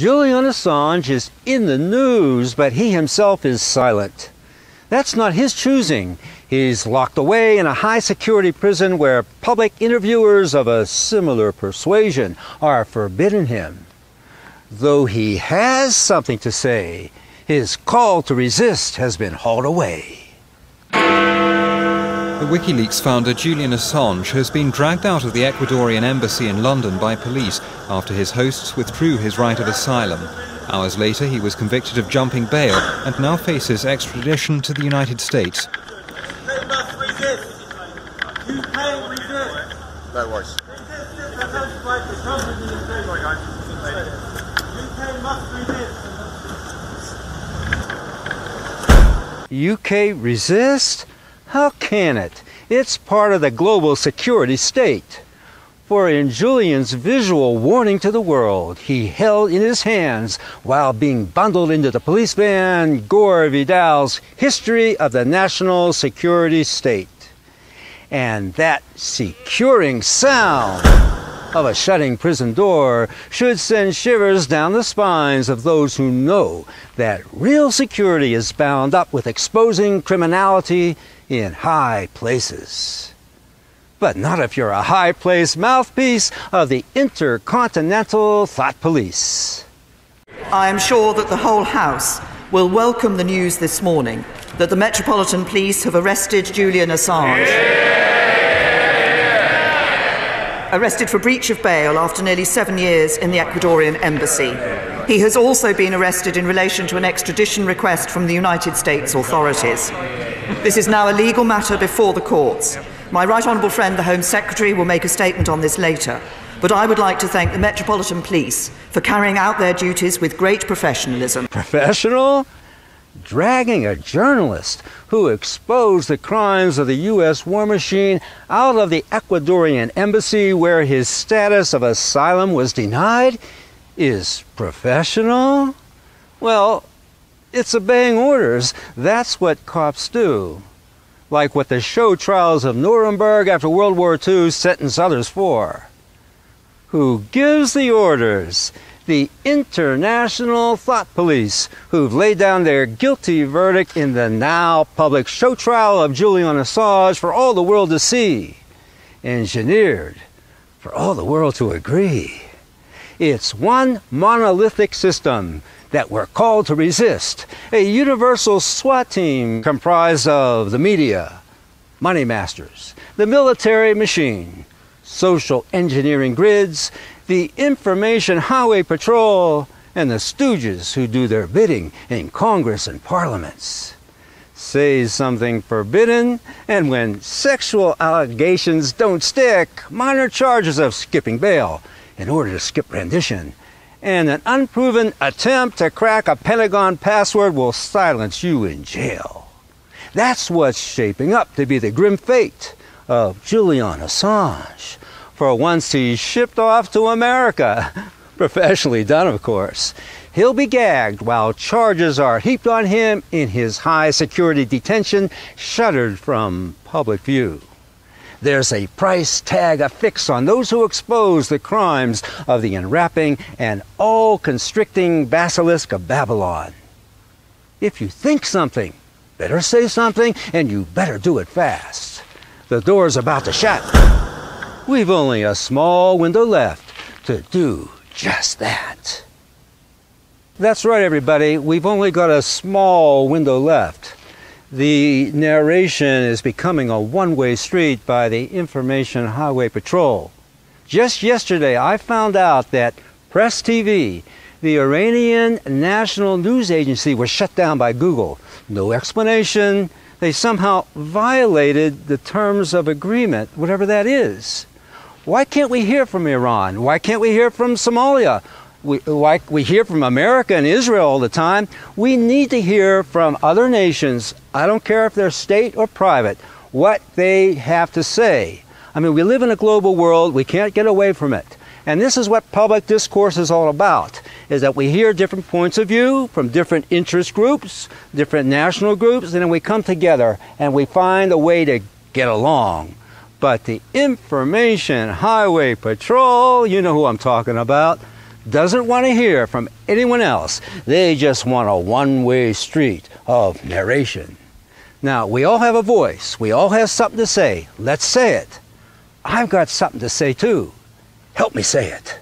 Julian Assange is in the news, but he himself is silent. That's not his choosing. He's locked away in a high-security prison where public interviewers of a similar persuasion are forbidden him. Though he has something to say, his call to resist has been hauled away. The WikiLeaks founder Julian Assange has been dragged out of the Ecuadorian embassy in London by police after his hosts withdrew his right of asylum. Hours later, he was convicted of jumping bail and now faces extradition to the United States. UK must resist. UK resist. No worries. UK must resist. UK resist? How can it? It's part of the global security state. For in Julian's visual warning to the world, he held in his hands, while being bundled into the police van, Gore Vidal's History of the National Security State. And that securing sound of a shutting prison door should send shivers down the spines of those who know that real security is bound up with exposing criminality in high places. But not if you're a high-placed mouthpiece of the Intercontinental Thought Police. I am sure that the whole House will welcome the news this morning that the Metropolitan Police have arrested Julian Assange. Arrested for breach of bail after nearly 7 years in the Ecuadorian embassy. He has also been arrested in relation to an extradition request from the United States authorities. This is now a legal matter before the courts. My right honourable friend, the Home Secretary, will make a statement on this later, but I would like to thank the Metropolitan Police for carrying out their duties with great professionalism. Professional? Dragging a journalist who exposed the crimes of the U.S. war machine out of the Ecuadorian embassy where his status of asylum was denied is professional? Well, it's obeying orders. That's what cops do. Like what the show trials of Nuremberg after World War II sentenced others for. Who gives the orders? The International Thought Police, who've laid down their guilty verdict in the now public show trial of Julian Assange for all the world to see. Engineered for all the world to agree. It's one monolithic system that we're called to resist. A universal SWAT team comprised of the media, money masters, the military machine, social engineering grids, the Information Highway Patrol, and the stooges who do their bidding in Congress and parliaments. Say something forbidden, and when sexual allegations don't stick, minor charges of skipping bail in order to skip rendition, and an unproven attempt to crack a Pentagon password will silence you in jail. That's what's shaping up to be the grim fate of Julian Assange. For once he's shipped off to America, professionally done of course, he'll be gagged while charges are heaped on him in his high-security detention, shuttered from public view. There's a price tag affixed on those who expose the crimes of the enwrapping and all-constricting basilisk of Babylon. If you think something, better say something, and you better do it fast. The door's about to shut. We've only a small window left to do just that. That's right, everybody. We've only got a small window left. The narration is becoming a one-way street by the Information Highway Patrol. Just yesterday, I found out that Press TV, the Iranian national news agency, was shut down by Google. No explanation. They somehow violated the terms of agreement, whatever that is. Why can't we hear from Iran? Why can't we hear from Somalia? We hear from America and Israel all the time. We need to hear from other nations, I don't care if they're state or private, what they have to say. I mean, we live in a global world. We can't get away from it. And this is what public discourse is all about, is that we hear different points of view from different interest groups, different national groups, and then we come together and we find a way to get along. But the Information Highway Patrol, you know who I'm talking about, doesn't want to hear from anyone else. They just want a one-way street of narration. Now, we all have a voice. We all have something to say. Let's say it. I've got something to say too. Help me say it.